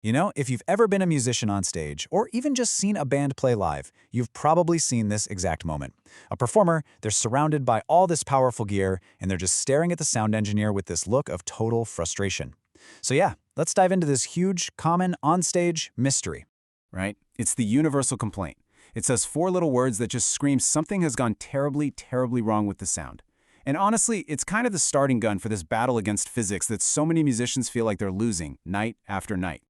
You know, if you've ever been a musician on stage, or even just seen a band play live, you've probably seen this exact moment. A performer, they're surrounded by all this powerful gear, and they're just staring at the sound engineer with this look of total frustration. So yeah, let's dive into this huge, common, onstage mystery. Right? It's the universal complaint. It says four little words that just scream something has gone terribly, terribly wrong with the sound. And honestly, it's kind of the starting gun for this battle against physics that so many musicians feel like they're losing, night after night.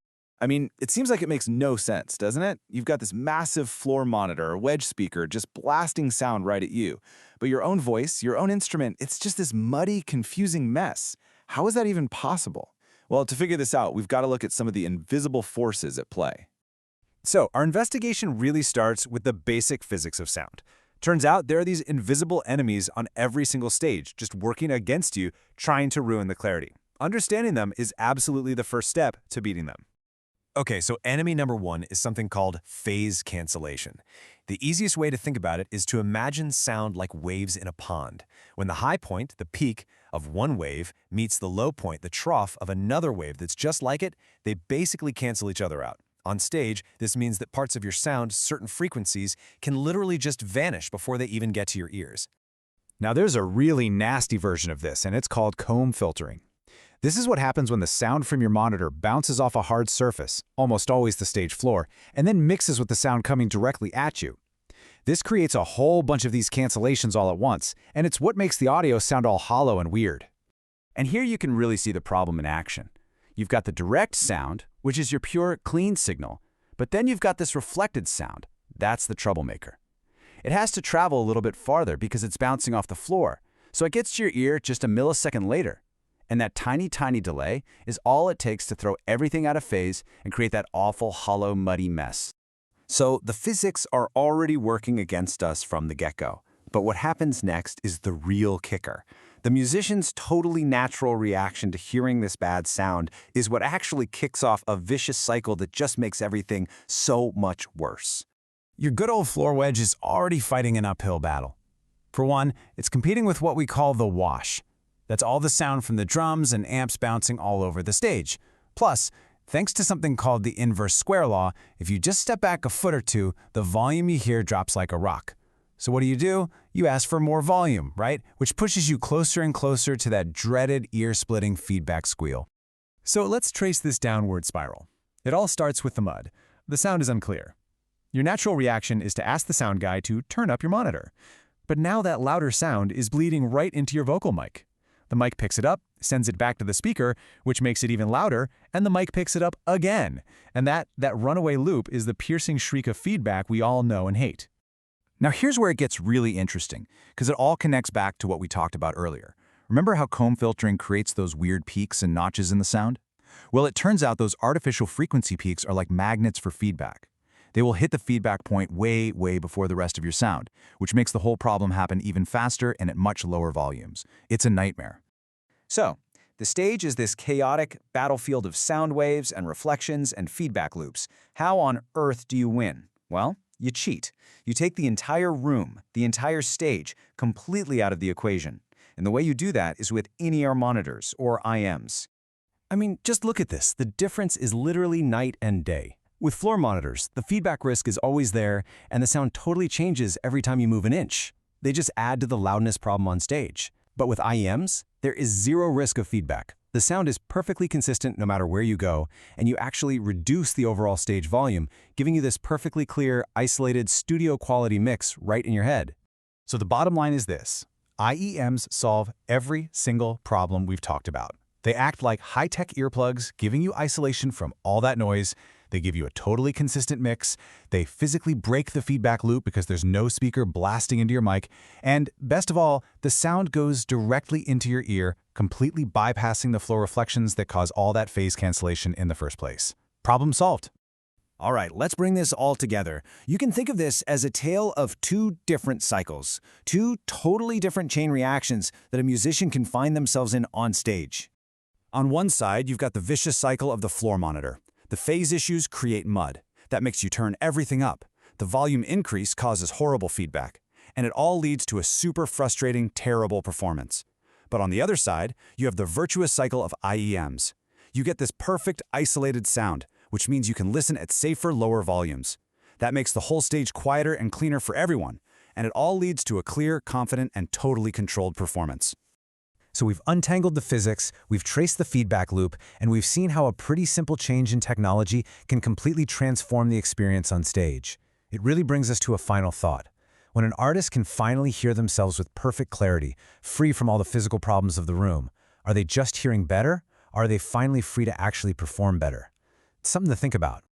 I mean, it seems like it makes no sense, doesn't it? You've got this massive floor monitor or wedge speaker just blasting sound right at you. But your own voice, your own instrument, it's just this muddy, confusing mess. How is that even possible? Well, to figure this out, we've got to look at some of the invisible forces at play. So, our investigation really starts with the basic physics of sound. Turns out there are these invisible enemies on every single stage, just working against you, trying to ruin the clarity. Understanding them is absolutely the first step to beating them. Okay, so enemy number one is something called phase cancellation. The easiest way to think about it is to imagine sound like waves in a pond. When the high point, the peak, of one wave meets the low point, the trough, of another wave that's just like it, they basically cancel each other out. On stage, this means that parts of your sound, certain frequencies, can literally just vanish before they even get to your ears. Now there's a really nasty version of this, and it's called comb filtering. This is what happens when the sound from your monitor bounces off a hard surface, almost always the stage floor, and then mixes with the sound coming directly at you. This creates a whole bunch of these cancellations all at once, and it's what makes the audio sound all hollow and weird. And here you can really see the problem in action. You've got the direct sound, which is your pure, clean signal, but then you've got this reflected sound. That's the troublemaker. It has to travel a little bit farther because it's bouncing off the floor, so it gets to your ear just a millisecond later. And that tiny, tiny delay is all it takes to throw everything out of phase and create that awful, hollow, muddy mess. So the physics are already working against us from the get-go. But what happens next is the real kicker. The musician's totally natural reaction to hearing this bad sound is what actually kicks off a vicious cycle that just makes everything so much worse. Your good old floor wedge is already fighting an uphill battle. For one, it's competing with what we call the wash. That's all the sound from the drums and amps bouncing all over the stage. Plus, thanks to something called the inverse square law, if you just step back a foot or two, the volume you hear drops like a rock. So what do? You ask for more volume, right? Which pushes you closer and closer to that dreaded ear-splitting feedback squeal. So let's trace this downward spiral. It all starts with the mud. The sound is unclear. Your natural reaction is to ask the sound guy to turn up your monitor. But now that louder sound is bleeding right into your vocal mic. The mic picks it up, sends it back to the speaker, which makes it even louder, and the mic picks it up again. And that runaway loop is the piercing shriek of feedback we all know and hate. Now here's where it gets really interesting, because it all connects back to what we talked about earlier. Remember how comb filtering creates those weird peaks and notches in the sound? Well, it turns out those artificial frequency peaks are like magnets for feedback. They will hit the feedback point way, way before the rest of your sound, which makes the whole problem happen even faster and at much lower volumes. It's a nightmare. So, the stage is this chaotic battlefield of sound waves and reflections and feedback loops. How on earth do you win? Well, you cheat. You take the entire room, the entire stage, completely out of the equation. And the way you do that is with in-ear monitors, or IMs. I mean, just look at this. The difference is literally night and day. With floor monitors, the feedback risk is always there, and the sound totally changes every time you move an inch. They just add to the loudness problem on stage. But with IEMs, there is zero risk of feedback. The sound is perfectly consistent no matter where you go, and you actually reduce the overall stage volume, giving you this perfectly clear, isolated, studio-quality mix right in your head. So the bottom line is this. IEMs solve every single problem we've talked about. They act like high-tech earplugs, giving you isolation from all that noise. They give you a totally consistent mix. They physically break the feedback loop because there's no speaker blasting into your mic. And best of all, the sound goes directly into your ear, completely bypassing the floor reflections that cause all that phase cancellation in the first place. Problem solved. All right, let's bring this all together. You can think of this as a tale of two different cycles, two totally different chain reactions that a musician can find themselves in on stage. On one side, you've got the vicious cycle of the floor monitor. The phase issues create mud. That makes you turn everything up. The volume increase causes horrible feedback. And it all leads to a super frustrating, terrible performance. But on the other side, you have the virtuous cycle of IEMs. You get this perfect, isolated sound, which means you can listen at safer, lower volumes. That makes the whole stage quieter and cleaner for everyone, and it all leads to a clear, confident, and totally controlled performance. So we've untangled the physics, we've traced the feedback loop, and we've seen how a pretty simple change in technology can completely transform the experience on stage. It really brings us to a final thought. When an artist can finally hear themselves with perfect clarity, free from all the physical problems of the room, are they just hearing better, or are they finally free to actually perform better? It's something to think about.